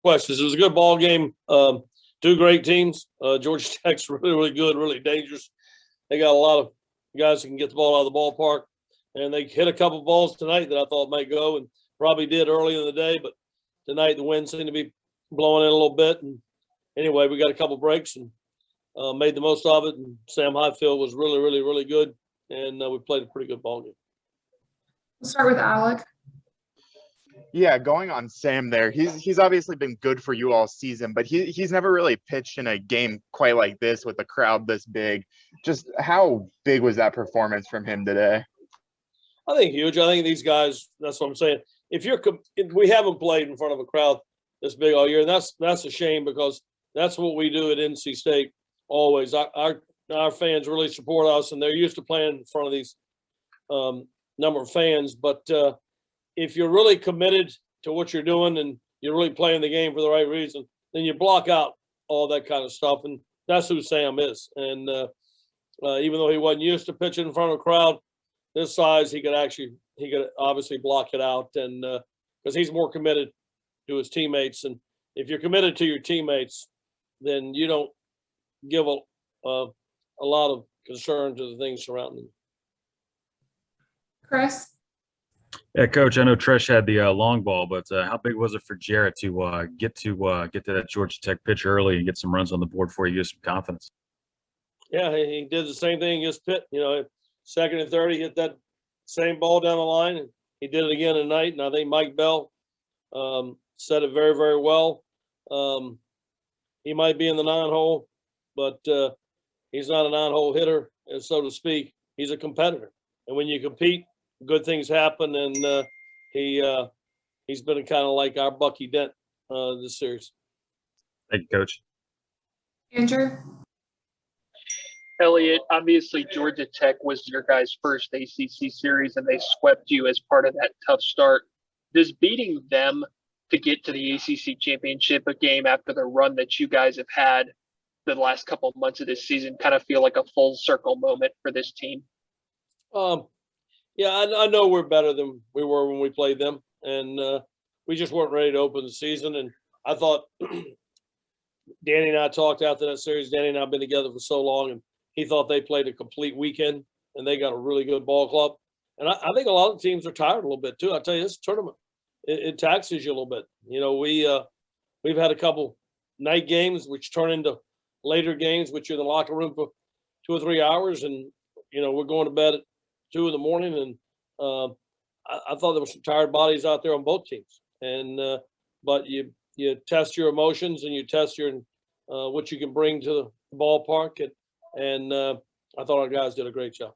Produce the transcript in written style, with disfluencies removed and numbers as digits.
questions. It was a good ball game. Two great teams. Georgia Tech's really, really good, really dangerous. They got a lot of guys who can get the ball out of the ballpark, and they hit a couple balls tonight that I thought might go, and probably did early in the day. But tonight the wind seemed to be blowing in a little bit, and anyway, we got a couple breaks and made the most of it. And Sam Highfield was really, really, really good, and we played a pretty good ball game. We'll start with Alec. Yeah, going on Sam there. He's obviously been good for you all season, but he's never really pitched in a game quite like this with a crowd this big. Just how big was that performance from him today? I think huge. I think these guys. That's what I'm saying. If we haven't played in front of a crowd this big all year, and that's a shame because that's what we do at NC State always. Our fans really support us, and they're used to playing in front of these number of fans. But if you're really committed to what you're doing and you're really playing the game for the right reason, then you block out all that kind of stuff. And that's who Sam is. And even though he wasn't used to pitching in front of a crowd this size, he could obviously block it out. And because he's more committed to his teammates. And if you're committed to your teammates, then you don't give a lot of concern to the things surrounding you. Chris? Yeah, Coach, I know Trish had the long ball, but how big was it for Jarrett to get to that Georgia Tech pitch early and get some runs on the board for you, get some confidence? Yeah, he did the same thing against Pitt. Second and third, he hit that same ball down the line, and he did it again tonight. And I think Mike Bell said it very, very well. He might be in the 9-hole, but he's not a 9-hole hitter, so to speak. He's a competitor, and when you compete, good things happen, and he's been kind of like our Bucky Dent this series. Thank you, Coach. Andrew? Elliott, obviously Georgia Tech was your guys' first ACC series, and they swept you as part of that tough start. Does beating them to get to the ACC championship game after the run that you guys have had the last couple of months of this season kind of feel like a full circle moment for this team? Yeah, I know we're better than we were when we played them, and we just weren't ready to open the season. And I thought Danny and I talked after that series. Danny and I have been together for so long, and he thought they played a complete weekend, and they got a really good ball club. And I think a lot of teams are tired a little bit too. I tell you, this tournament it taxes you a little bit. We've had a couple night games which turn into later games, which you're in the locker room for 2 or 3 hours, and we're going to bed at 2 in the morning, and I thought there were some tired bodies out there on both teams. And but you test your emotions and you test your what you can bring to the ballpark, and I thought our guys did a great job.